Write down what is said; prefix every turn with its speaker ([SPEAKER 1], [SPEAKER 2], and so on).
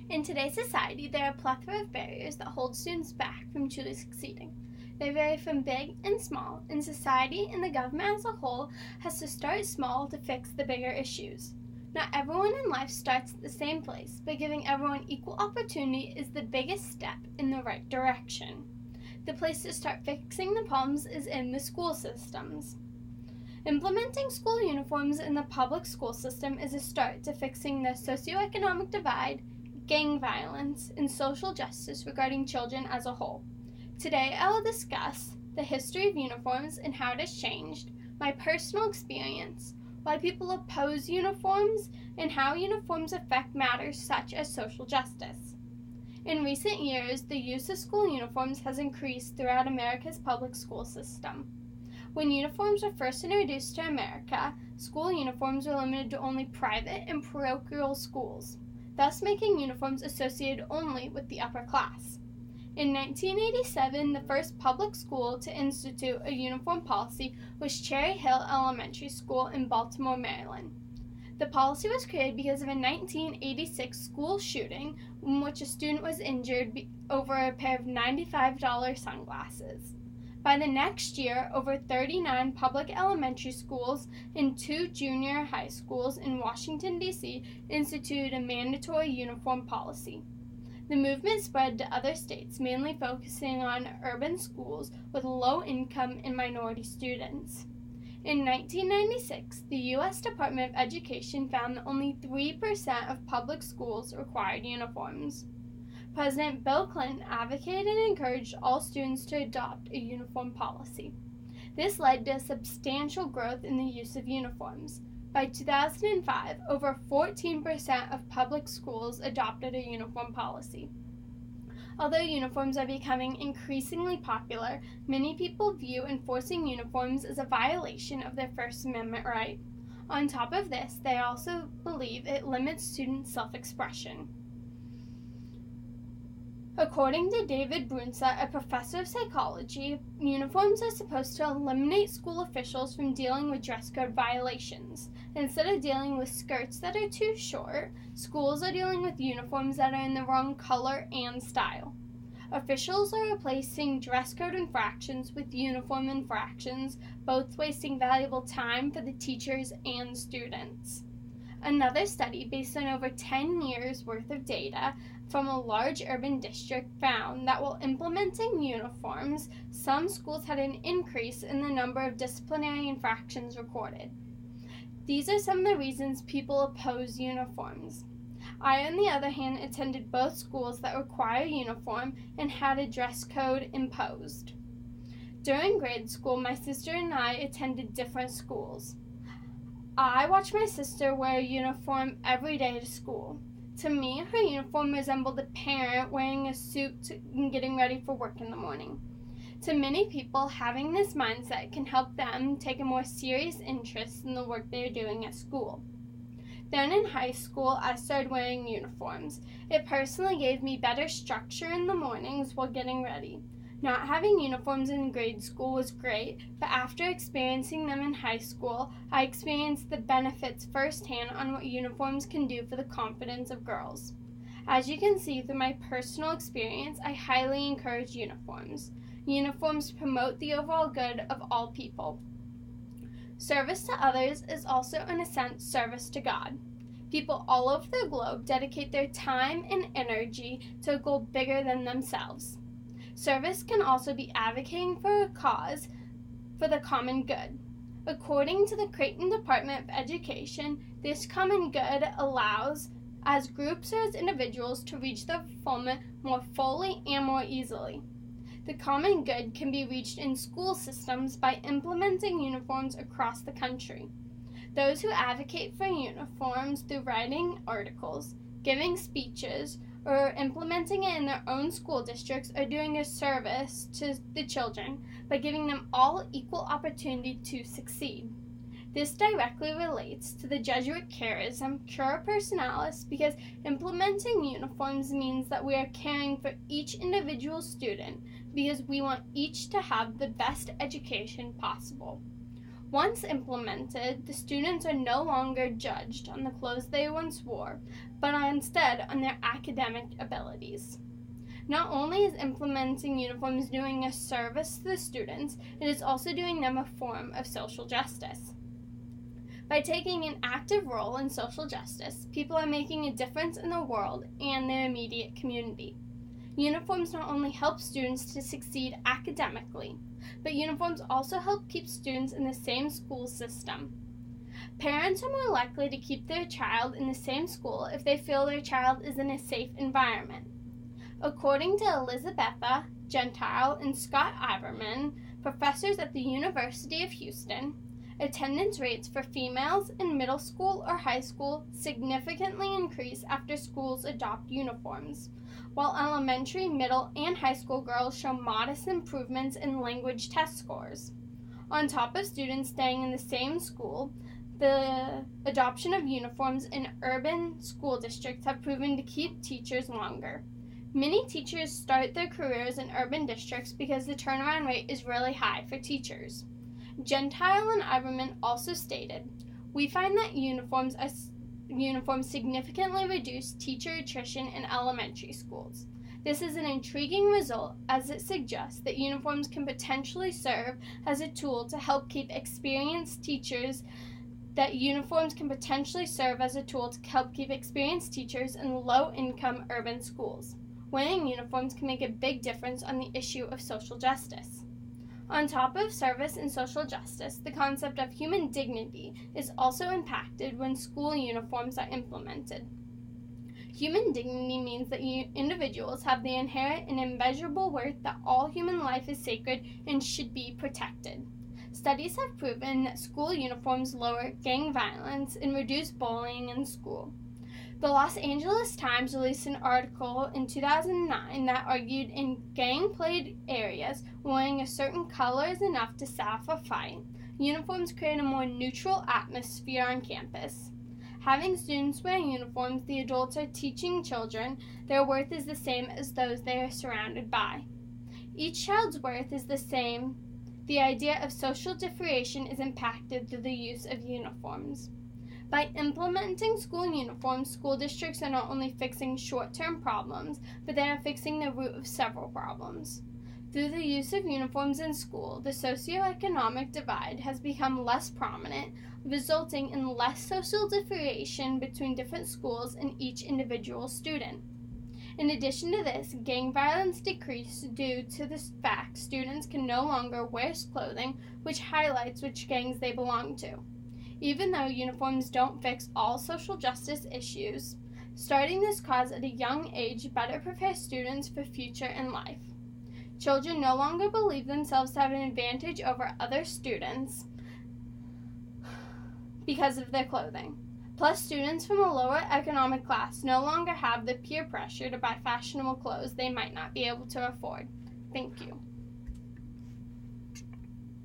[SPEAKER 1] In today's society, there are a plethora of barriers that hold students back from truly succeeding. They vary from big and small, and society and the government as a whole has to start small to fix the bigger issues. Not everyone in life starts at the same place, but giving everyone equal opportunity is the biggest step in the right direction. The place to start fixing the problems is in the school systems. Implementing school uniforms in the public school system is a start to fixing the socioeconomic divide, gang violence, and social justice regarding children as a whole. Today I will discuss the history of uniforms and how it has changed, my personal experience, why people oppose uniforms, and how uniforms affect matters such as social justice. In recent years, the use of school uniforms has increased throughout America's public school system. When uniforms were first introduced to America, school uniforms were limited to only private and parochial schools, thus making uniforms associated only with the upper class. In 1987, the first public school to institute a uniform policy was Cherry Hill Elementary School in Baltimore, Maryland. The policy was created because of a 1986 school shooting in which a student was injured over a pair of $95 sunglasses. By the next year, over 39 public elementary schools and 2 junior high schools in Washington, D.C. instituted a mandatory uniform policy. The movement spread to other states, mainly focusing on urban schools with low income and minority students. In 1996, the U.S. Department of Education found that only 3% of public schools required uniforms. President Bill Clinton advocated and encouraged all students to adopt a uniform policy. This led to a substantial growth in the use of uniforms. By 2005, over 14% of public schools adopted a uniform policy. Although uniforms are becoming increasingly popular, many people view enforcing uniforms as a violation of their First Amendment right. On top of this, they also believe it limits student self-expression. According to David Brunsa, a professor of psychology, uniforms are supposed to eliminate school officials from dealing with dress code violations. Instead of dealing with skirts that are too short, schools are dealing with uniforms that are in the wrong color and style. Officials are replacing dress code infractions with uniform infractions, both wasting valuable time for the teachers and students. Another study based on over 10 years' worth of data from a large urban district found that while implementing uniforms, some schools had an increase in the number of disciplinary infractions recorded. These are some of the reasons people oppose uniforms. I, on the other hand, attended both schools that require uniform and had a dress code imposed. During grade school, my sister and I attended different schools. I watched my sister wear a uniform every day to school. To me, her uniform resembled a parent wearing a suit and getting ready for work in the morning. To many people, having this mindset can help them take a more serious interest in the work they are doing at school. Then in high school, I started wearing uniforms. It personally gave me better structure in the mornings while getting ready. Not having uniforms in grade school was great, but after experiencing them in high school, I experienced the benefits firsthand on what uniforms can do for the confidence of girls. As you can see through my personal experience, I highly encourage uniforms. Uniforms promote the overall good of all people. Service to others is also, in a sense, service to God. People all over the globe dedicate their time and energy to a goal bigger than themselves. Service can also be advocating for a cause for the common good. According to the Creighton Department of Education, this common good allows, as groups or as individuals, to reach their fulfillment more fully and more easily. The common good can be reached in school systems by implementing uniforms across the country. Those who advocate for uniforms through writing articles, giving speeches, or implementing it in their own school districts are doing a service to the children by giving them all equal opportunity to succeed. This directly relates to the Jesuit charism, Cura Personalis, because implementing uniforms means that we are caring for each individual student because we want each to have the best education possible. Once implemented, the students are no longer judged on the clothes they once wore, but instead on their academic abilities. Not only is implementing uniforms doing a service to the students, it is also doing them a form of social justice. By taking an active role in social justice, people are making a difference in the world and their immediate community. Uniforms not only help students to succeed academically, but uniforms also help keep students in the same school system. Parents are more likely to keep their child in the same school if they feel their child is in a safe environment. According to Elizabetha Gentile and Scott Iverman, professors at the University of Houston, attendance rates for females in middle school or high school significantly increase after schools adopt uniforms, while elementary, middle, and high school girls show modest improvements in language test scores. On top of students staying in the same school, the adoption of uniforms in urban school districts have proven to keep teachers longer. Many teachers start their careers in urban districts because the turnaround rate is really high for teachers. Gentile and Iverman also stated, "We find that uniforms significantly reduce teacher attrition in elementary schools. This is an intriguing result as it suggests that uniforms can potentially serve as a tool to help keep experienced teachers in low-income urban schools. Wearing uniforms can make a big difference on the issue of social justice." On top of service and social justice, the concept of human dignity is also impacted when school uniforms are implemented. Human dignity means that individuals have the inherent and immeasurable worth that all human life is sacred and should be protected. Studies have proven that school uniforms lower gang violence and reduce bullying in school. The Los Angeles Times released an article in 2009 that argued in gang-plagued areas, wearing a certain color is enough to set off a fight. Uniforms create a more neutral atmosphere on campus. Having students wearing uniforms, the adults are teaching children their worth is the same as those they are surrounded by. Each child's worth is the same. The idea of social differentiation is impacted through the use of uniforms. By implementing school uniforms, school districts are not only fixing short-term problems, but they are fixing the root of several problems. Through the use of uniforms in school, the socioeconomic divide has become less prominent, resulting in less social differentiation between different schools and each individual student. In addition to this, gang violence decreased due to the fact students can no longer wear clothing which highlights which gangs they belong to. Even though uniforms don't fix all social justice issues, starting this cause at a young age better prepares students for future in life. Children no longer believe themselves to have an advantage over other students because of their clothing. Plus, students from a lower economic class no longer have the peer pressure to buy fashionable clothes they might not be able to afford. Thank you.